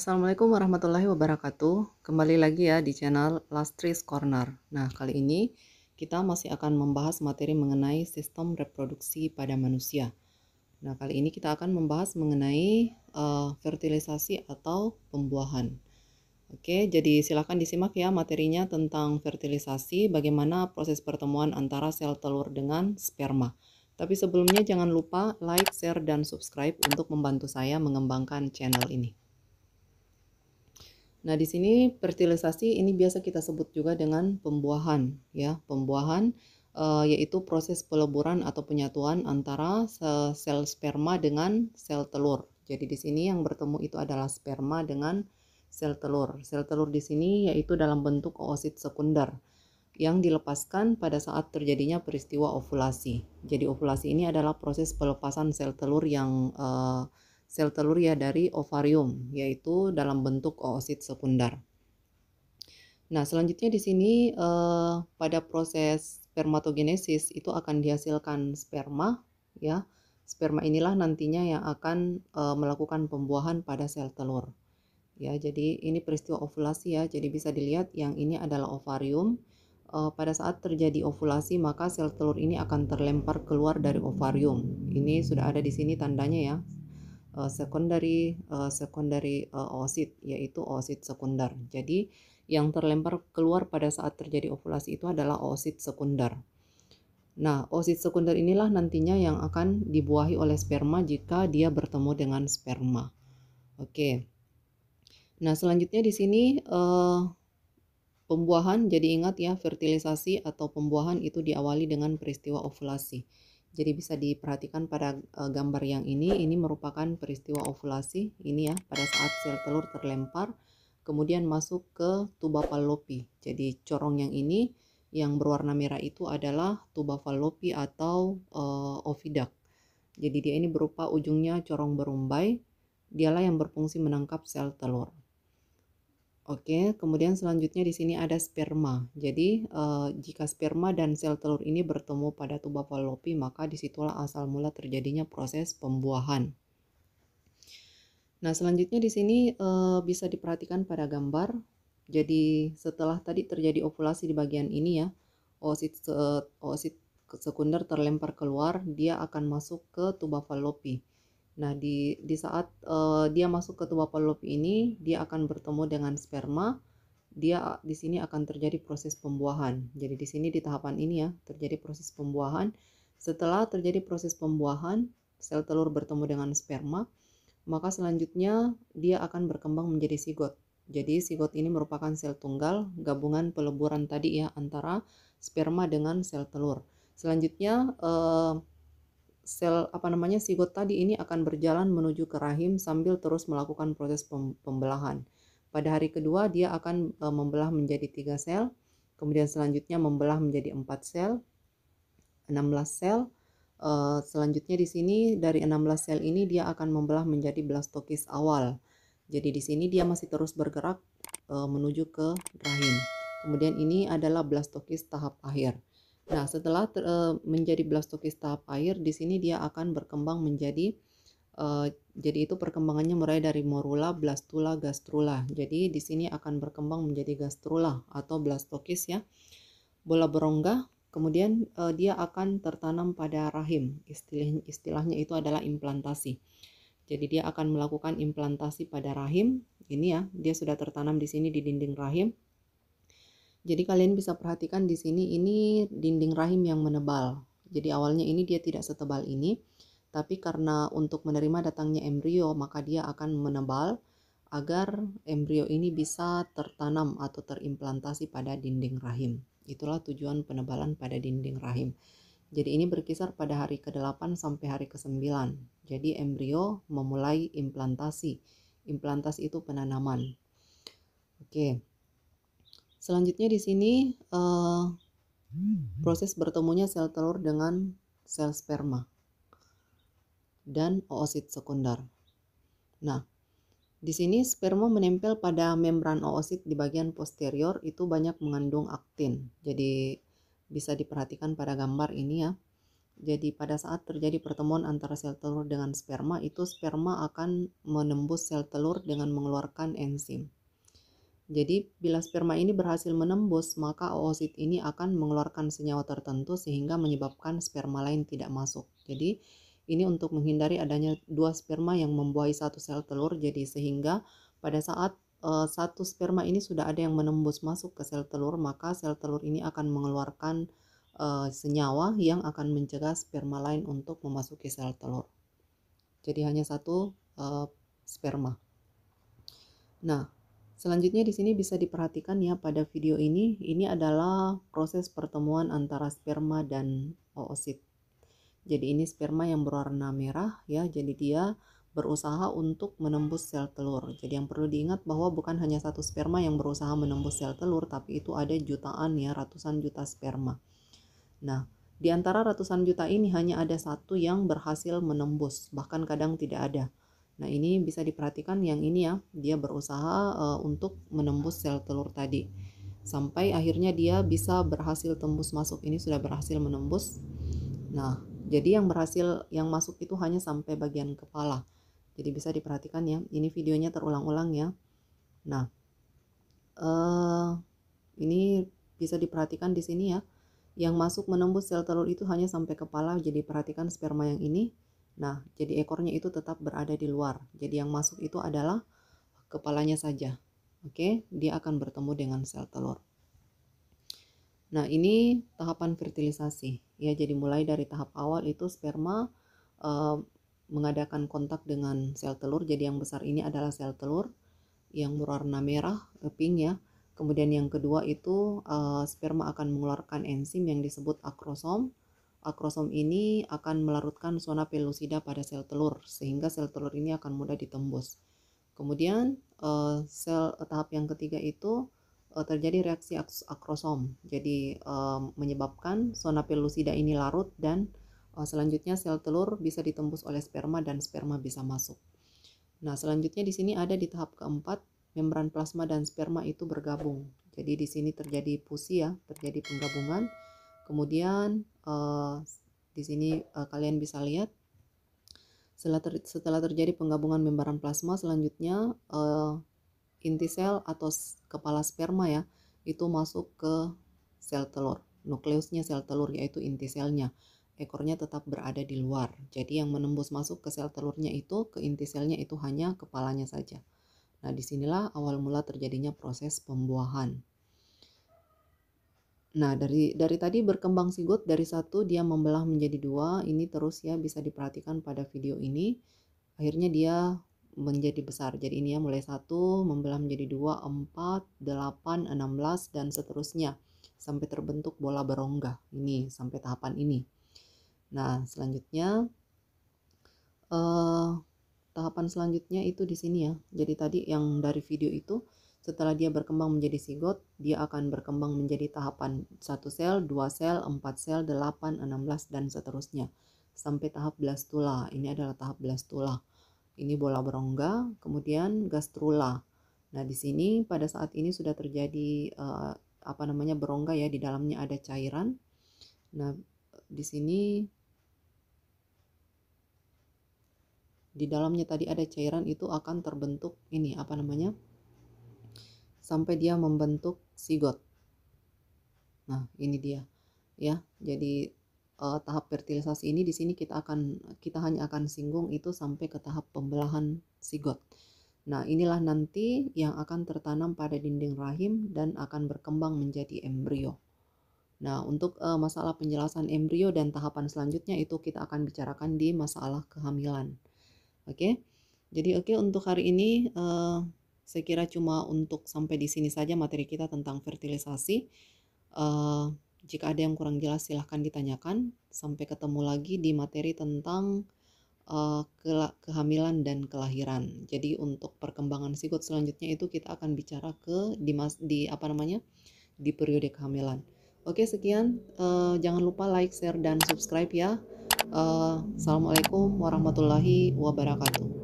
Assalamualaikum warahmatullahi wabarakatuh. Kembali lagi ya di channel Lastris Corner. Nah, kali ini kita masih akan membahas materi mengenai sistem reproduksi pada manusia. Nah, kali ini kita akan membahas mengenai fertilisasi atau pembuahan. Oke, jadi silakan disimak ya materinya tentang fertilisasi, bagaimana proses pertemuan antara sel telur dengan sperma. Tapi sebelumnya jangan lupa like, share, dan subscribe untuk membantu saya mengembangkan channel ini. Nah, di sini fertilisasi ini biasa kita sebut juga dengan pembuahan, ya. Pembuahan yaitu proses peleburan atau penyatuan antara sel sperma dengan sel telur. Jadi di sini yang bertemu itu adalah sperma dengan sel telur. Sel telur di sini yaitu dalam bentuk oosit sekunder yang dilepaskan pada saat terjadinya peristiwa ovulasi. Jadi ovulasi ini adalah proses pelepasan sel telur ya dari ovarium, yaitu dalam bentuk oosit sekunder. Nah, selanjutnya di sini pada proses spermatogenesis itu akan dihasilkan sperma, ya. Sperma inilah nantinya yang akan melakukan pembuahan pada sel telur. Ya, jadi ini peristiwa ovulasi ya. Jadi bisa dilihat yang ini adalah ovarium. Pada saat terjadi ovulasi maka sel telur ini akan terlempar keluar dari ovarium. Ini sudah ada di sini tandanya ya. Secondary oosit, yaitu oosit sekunder. Jadi yang terlempar keluar pada saat terjadi ovulasi itu adalah oosit sekunder. Nah, oosit sekunder inilah nantinya yang akan dibuahi oleh sperma jika dia bertemu dengan sperma. Oke. Nah, selanjutnya di sini pembuahan, jadi ingat ya, fertilisasi atau pembuahan itu diawali dengan peristiwa ovulasi. Jadi bisa diperhatikan pada gambar yang ini merupakan peristiwa ovulasi, ini ya, pada saat sel telur terlempar, kemudian masuk ke tuba Fallopi. Jadi corong yang ini, yang berwarna merah itu adalah tuba Fallopi atau oviduct. Jadi dia ini berupa ujungnya corong berumbai, dialah yang berfungsi menangkap sel telur. Oke, kemudian selanjutnya di sini ada sperma. Jadi jika sperma dan sel telur ini bertemu pada tuba Fallopi, maka disitulah asal mula terjadinya proses pembuahan. Nah, selanjutnya di sini bisa diperhatikan pada gambar. Jadi setelah tadi terjadi ovulasi di bagian ini ya, oosit sekunder terlempar keluar, dia akan masuk ke tuba Fallopi. Nah, di saat dia masuk ke tuba Fallopi ini, dia akan bertemu dengan sperma. Dia di sini akan terjadi proses pembuahan. Jadi di sini di tahapan ini ya, terjadi proses pembuahan. Setelah terjadi proses pembuahan, sel telur bertemu dengan sperma, maka selanjutnya dia akan berkembang menjadi zigot. Jadi zigot ini merupakan sel tunggal, gabungan peleburan tadi ya, antara sperma dengan sel telur. Selanjutnya zigot tadi ini akan berjalan menuju ke rahim sambil terus melakukan proses pembelahan. Pada hari kedua dia akan membelah menjadi 3 sel, kemudian selanjutnya membelah menjadi 4 sel, 16 sel. Selanjutnya di sini dari 16 sel ini dia akan membelah menjadi blastokis awal. Jadi di sini dia masih terus bergerak menuju ke rahim. Kemudian ini adalah blastokis tahap akhir. Nah, setelah menjadi blastokis tahap akhir, di sini dia akan berkembang menjadi jadi itu perkembangannya mulai dari morula, blastula, gastrula. Jadi di sini akan berkembang menjadi gastrula atau blastokis ya. Bola berongga, kemudian dia akan tertanam pada rahim. Istilahnya itu adalah implantasi. Jadi dia akan melakukan implantasi pada rahim. Ini ya, dia sudah tertanam di sini di dinding rahim. Jadi kalian bisa perhatikan di sini ini dinding rahim yang menebal. Jadi awalnya ini dia tidak setebal ini, tapi karena untuk menerima datangnya embrio maka dia akan menebal agar embrio ini bisa tertanam atau terimplantasi pada dinding rahim. Itulah tujuan penebalan pada dinding rahim. Jadi ini berkisar pada hari ke-8 sampai hari ke-9. Jadi embrio memulai implantasi. Implantasi itu penanaman. Oke. Selanjutnya di sini proses bertemunya sel telur dengan sel sperma dan oosit sekunder. Nah, di sini sperma menempel pada membran oosit di bagian posterior itu banyak mengandung aktin. Jadi bisa diperhatikan pada gambar ini ya. Jadi pada saat terjadi pertemuan antara sel telur dengan sperma, itu sperma akan menembus sel telur dengan mengeluarkan enzim. Jadi bila sperma ini berhasil menembus, maka oosit ini akan mengeluarkan senyawa tertentu sehingga menyebabkan sperma lain tidak masuk. Jadi ini untuk menghindari adanya dua sperma yang membuahi satu sel telur. Jadi sehingga pada saat satu sperma ini sudah ada yang menembus masuk ke sel telur, maka sel telur ini akan mengeluarkan senyawa yang akan mencegah sperma lain untuk memasuki sel telur. Jadi hanya satu sperma. Nah, selanjutnya di sini bisa diperhatikan ya pada video ini adalah proses pertemuan antara sperma dan oosit. Jadi ini sperma yang berwarna merah ya, jadi dia berusaha untuk menembus sel telur. Jadi yang perlu diingat bahwa bukan hanya satu sperma yang berusaha menembus sel telur, tapi itu ada jutaan ya, ratusan juta sperma. Nah, di antara ratusan juta ini hanya ada satu yang berhasil menembus, bahkan kadang tidak ada. Nah, ini bisa diperhatikan yang ini ya, dia berusaha untuk menembus sel telur tadi. Sampai akhirnya dia bisa berhasil tembus masuk, ini sudah berhasil menembus. Nah, jadi yang masuk itu hanya sampai bagian kepala. Jadi bisa diperhatikan ya, ini videonya terulang-ulang ya. Nah, ini bisa diperhatikan di sini ya. Yang masuk menembus sel telur itu hanya sampai kepala, jadi perhatikan sperma yang ini. Nah, jadi ekornya itu tetap berada di luar. Jadi yang masuk itu adalah kepalanya saja. Oke, dia akan bertemu dengan sel telur. Nah, ini tahapan fertilisasi. Ya, jadi mulai dari tahap awal itu sperma mengadakan kontak dengan sel telur. Jadi yang besar ini adalah sel telur yang berwarna merah, pink ya. Kemudian yang kedua itu sperma akan mengeluarkan enzim yang disebut akrosom. Akrosom ini akan melarutkan zona pelusida pada sel telur sehingga sel telur ini akan mudah ditembus. Kemudian tahap yang ketiga itu terjadi reaksi akrosom. Jadi menyebabkan zona pelusida ini larut dan selanjutnya sel telur bisa ditembus oleh sperma dan sperma bisa masuk. Nah, selanjutnya di sini ada di tahap keempat, membran plasma dan sperma itu bergabung. Jadi di sini terjadi fusi ya, terjadi penggabungan. Kemudian di sini kalian bisa lihat setelah terjadi penggabungan membran plasma, selanjutnya inti sel atau kepala sperma ya, itu masuk ke sel telur. Nukleusnya sel telur yaitu inti selnya. Ekornya tetap berada di luar. Jadi yang menembus masuk ke sel telurnya itu, ke inti selnya itu hanya kepalanya saja. Nah, disinilah awal mula terjadinya proses pembuahan. Nah, dari tadi berkembang sigot dari satu dia membelah menjadi dua. Ini terus ya bisa diperhatikan pada video ini. Akhirnya dia menjadi besar. Jadi ini ya mulai 1 membelah menjadi 2, 4, 8, 16 dan seterusnya sampai terbentuk bola berongga. Ini sampai tahapan ini. Nah, selanjutnya tahapan selanjutnya itu di sini ya. Jadi tadi yang dari video itu setelah dia berkembang menjadi sigot, dia akan berkembang menjadi tahapan 1 sel, 2 sel, 4 sel, 8, 16 dan seterusnya sampai tahap blastula. Ini adalah tahap blastula. Ini bola berongga, kemudian gastrula. Nah, di sini pada saat ini sudah terjadi berongga ya, di dalamnya ada cairan. Nah, di sini di dalamnya tadi ada cairan, itu akan terbentuk ini sampai dia membentuk sigot. Nah, ini dia ya. Jadi tahap fertilisasi ini di sini kita hanya akan singgung itu sampai ke tahap pembelahan sigot. Nah, inilah nanti yang akan tertanam pada dinding rahim dan akan berkembang menjadi embrio. Nah, untuk masalah penjelasan embrio dan tahapan selanjutnya itu kita akan bicarakan di masalah kehamilan. Oke, jadi untuk hari ini saya kira cuma untuk sampai di sini saja materi kita tentang fertilisasi. Jika ada yang kurang jelas silahkan ditanyakan. Sampai ketemu lagi di materi tentang kehamilan dan kelahiran. Jadi untuk perkembangan sigot selanjutnya itu kita akan bicara di periode kehamilan. Oke, sekian. Jangan lupa like, share, dan subscribe ya. Assalamualaikum warahmatullahi wabarakatuh.